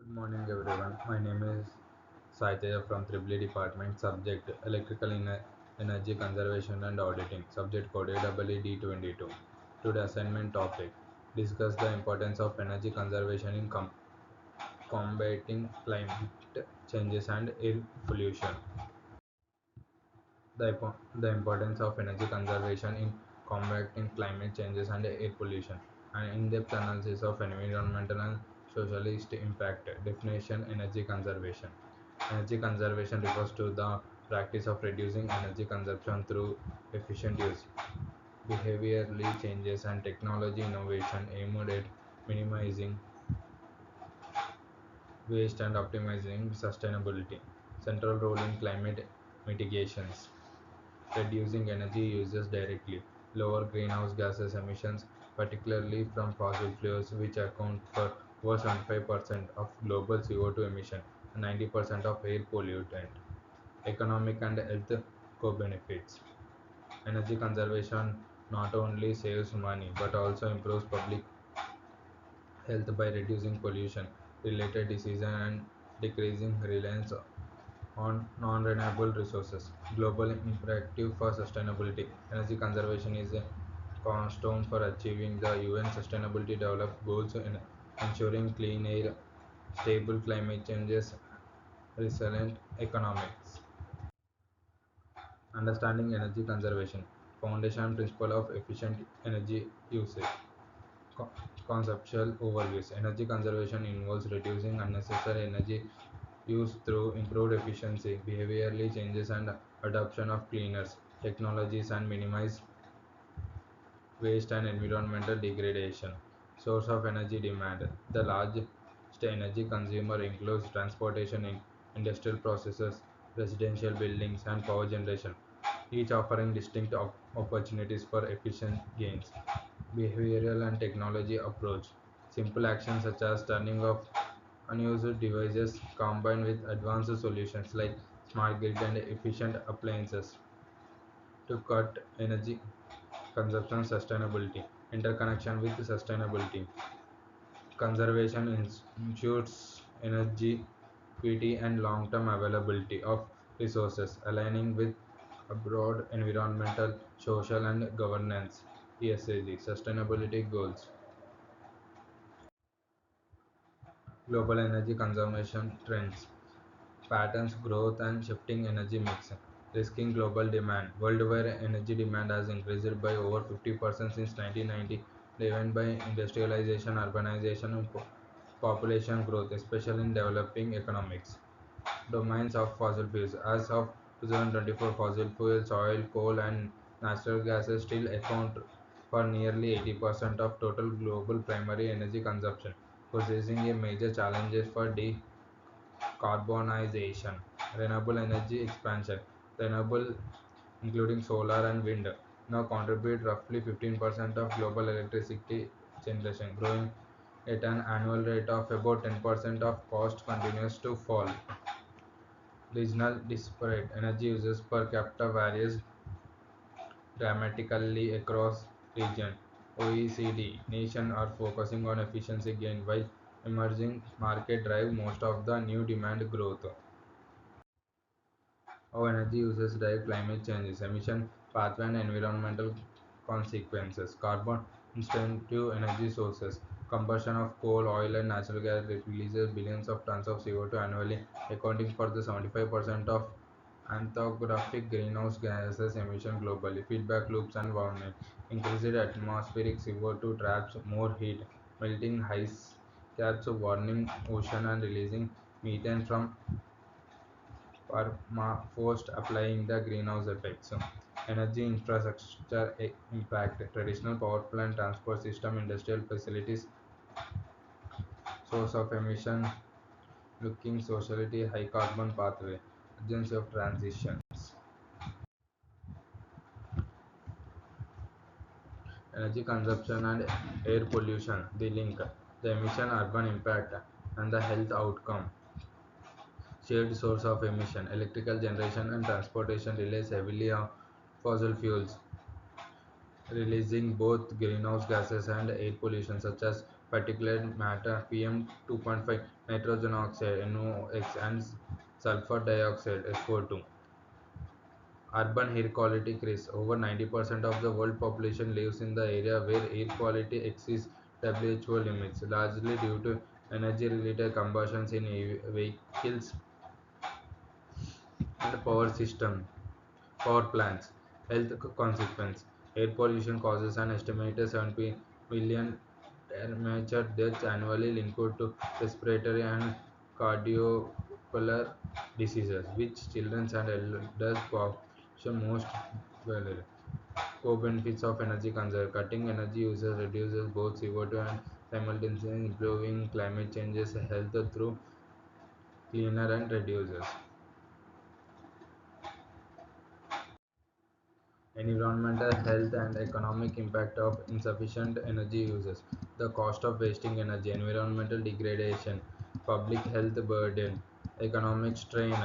Good morning, everyone. My name is Saitya from Triple Department. Subject Electrical Energy Conservation and Auditing. Subject code AEED22. Today assignment topic: discuss the importance of energy conservation in combating climate changes and air pollution. The importance of energy conservation in combating climate changes and air pollution. An in-depth analysis of environmental and socialist impact. Definition: energy conservation. Energy conservation refers to the practice of reducing energy consumption through efficient use, behaviorally changes, and technology innovation aimed at minimizing waste and optimizing sustainability. Central role in climate mitigations: reducing energy uses directly, lower greenhouse gases emissions, particularly from fossil fuels, which account for over 75% of global CO2 emission and 90% of air pollutant. Economic and health co-benefits. Energy conservation not only saves money but also improves public health by reducing pollution related diseases and decreasing reliance on non-renewable resources. Global imperative for sustainability. Energy conservation is a cornerstone for achieving the UN Sustainability Development Goals in ensuring clean air, stable climate changes, resilient economics. Understanding energy conservation. Foundation principle of efficient energy usage. Co- Conceptual overviews. Energy conservation involves reducing unnecessary energy use through improved efficiency, behaviorally changes, and adoption of cleaners technologies and minimize waste and environmental degradation. Source of energy demand. The largest energy consumer includes transportation, industrial processes, residential buildings, and power generation, each offering distinct opportunities for efficient gains. Behavioral and technology approach. Simple actions such as turning off unused devices combined with advanced solutions like smart grid and efficient appliances to cut energy consumption. Sustainability. Interconnection with sustainability. Conservation ensures energy equity and long-term availability of resources, aligning with broad environmental, social, and governance (ESG) sustainability goals. Global energy consumption trends, patterns, growth, and shifting energy mix, risking global demand. Worldwide energy demand has increased by over 50% since 1990, driven by industrialization, urbanization, and population growth, especially in developing economics. Domains of fossil fuels. As of 2024, fossil fuels, oil, coal, and natural gases still account for nearly 80% of total global primary energy consumption, possessing a major challenges for decarbonization. Renewable energy expansion. Renewable, including solar and wind, now contribute roughly 15% of global electricity generation, growing at an annual rate of about 10%. Of cost continues to fall. Regional disparate energy uses per capita varies dramatically across region. OECD nations are focusing on efficiency gain while emerging market drive most of the new demand growth. How energy uses drive climate changes, emission pathway and environmental consequences. Carbon intensive energy sources. Combustion of coal, oil, and natural gas releases billions of tons of CO2 annually, accounting for the 75% of anthropogenic greenhouse gases emission globally. Feedback loops and warming. Increased atmospheric CO2 traps more heat, melting ice caps, warming ocean, and releasing methane from permafrost, applying the greenhouse effects. Energy infrastructure impact. Traditional power plant, transport system, industrial facilities, source of emission, looking sociality, high carbon pathway, urgency of transitions. Energy consumption and air pollution, the link, the emission urban impact and the health outcome. Shared source of emission, electrical generation and transportation relies heavily on fossil fuels, releasing both greenhouse gases and air pollution such as particulate matter PM2.5, nitrogen oxide NOx, and sulfur dioxide SO2. Urban air quality crisis. Over 90% of the world population lives in the area where air quality exceeds WHO limits, largely due to energy-related combustions in vehicles and power plants. Health consequence. Air pollution causes an estimated 70 million premature deaths annually linked to respiratory and cardiovascular diseases, which children and elders population most vulnerable. Co-benefits of energy conservation. Cutting energy usage reduces both CO2 and simultaneously improving climate changes health through cleaner and reduces environmental health and economic impact of insufficient energy uses. The cost of wasting energy, environmental degradation, public health burden, economic strain,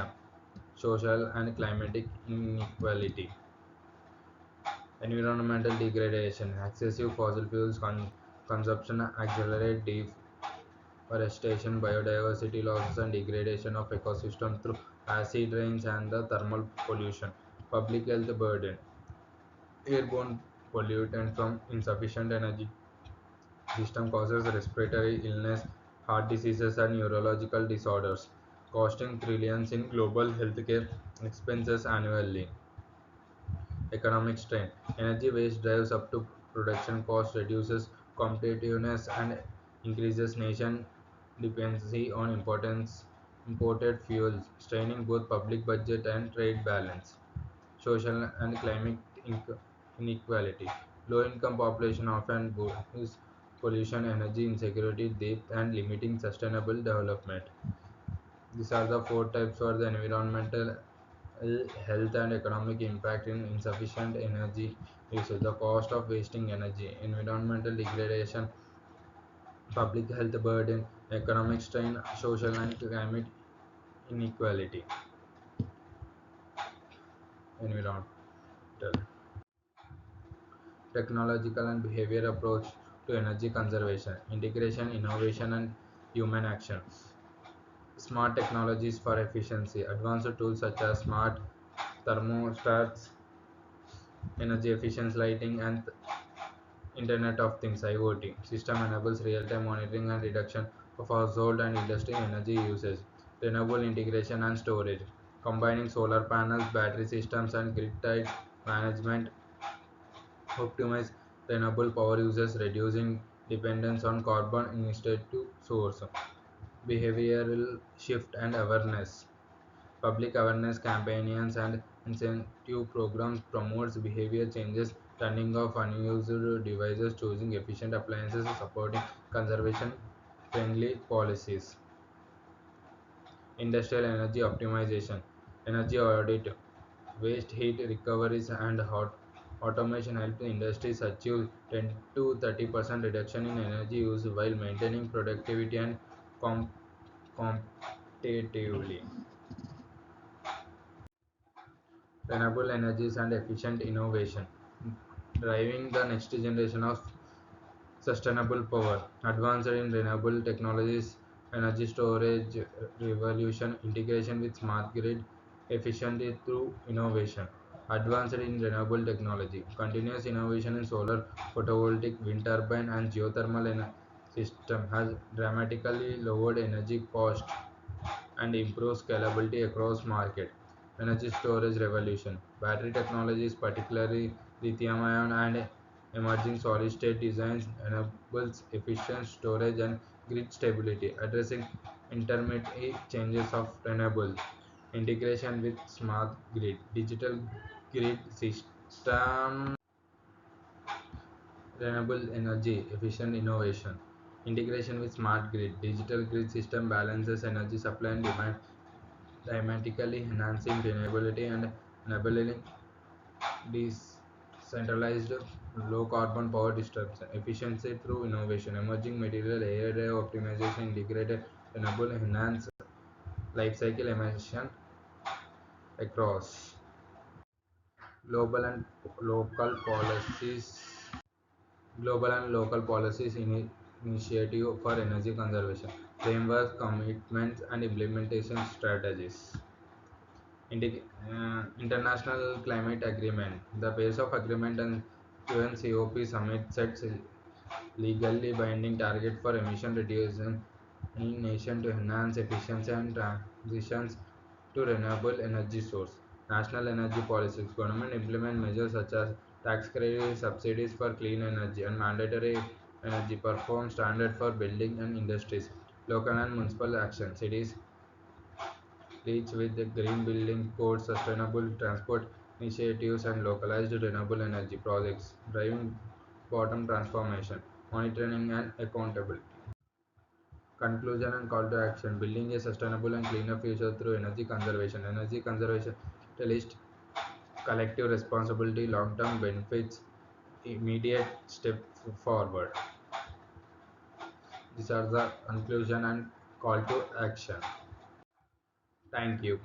social and climatic inequality. Environmental degradation, excessive fossil fuels consumption accelerate deforestation, biodiversity losses, and degradation of ecosystem through acid rains and the thermal pollution. Public health burden, airborne pollutant from insufficient energy system causes respiratory illness, heart diseases, and neurological disorders, costing trillions in global healthcare expenses annually. Economic strain. Energy waste drives up to production cost, reduces competitiveness, and increases nation dependency on imported fuels, straining both public budget and trade balance. Social and climate inequality. Low-income population often use pollution, energy insecurity, depth, and limiting sustainable development. These are the four types for the environmental health and economic impact in insufficient energy usage. The cost of wasting energy, environmental degradation, public health burden, economic strain, social and climate inequality. Environmental. Technological and behavior approach to energy conservation, integration, innovation, and human action. Smart technologies for efficiency, advanced tools such as smart thermostats, energy efficient lighting, and Internet of Things (IoT) system enables real-time monitoring and reduction of household and industry energy usage. Renewable integration and storage, combining solar panels, battery systems, and grid-tied management optimize renewable power uses, reducing dependence on carbon intensive source. Behavioral shift and awareness. Public awareness campaigns and incentive programs promotes behavior changes, turning off unused devices, choosing efficient appliances, supporting conservation-friendly policies. Industrial energy optimization, energy audit, waste heat recoveries, and automation help industries achieve 10 to 30% reduction in energy use while maintaining productivity and com- competitively. Renewable energies and efficient innovation, driving the next generation of sustainable power. Advanced in renewable technologies, energy storage revolution, integration with smart grid, efficiently through innovation. Advanced in renewable technology, continuous innovation in solar, photovoltaic, wind turbine, and geothermal system has dramatically lowered energy cost and improve scalability across market. Energy storage revolution. Battery technologies, particularly lithium-ion and emerging solid-state designs, enables efficient storage and grid stability, addressing intermittent changes of renewable. Integration with smart grid, digital grid system, renewable energy, efficient innovation. Integration with smart grid, digital grid system balances energy supply and demand dramatically enhancing reliability and enabling decentralized low carbon power distribution efficiency through innovation, emerging material AI optimization, integrated renewable enhance life cycle emission across global and local policies. Global and local policies initiative for energy conservation, framework, commitments, and implementation strategies. International Climate Agreement. The Paris of Agreement and UNCOP summit sets a legally binding target for emission reduction in nation to enhance efficiency and transitions to renewable energy source. National energy policies. Government implement measures such as tax credits, subsidies for clean energy, and mandatory energy perform standard for building and industries. Local and municipal action. Cities reach with the green building codes, sustainable transport initiatives, and localized renewable energy projects, driving bottom transformation, monitoring and accountability. Conclusion and call to action: building a sustainable and cleaner future through energy conservation. Energy conservation list collective responsibility, long-term benefits, immediate step forward. These are the conclusion and call to action. Thank you.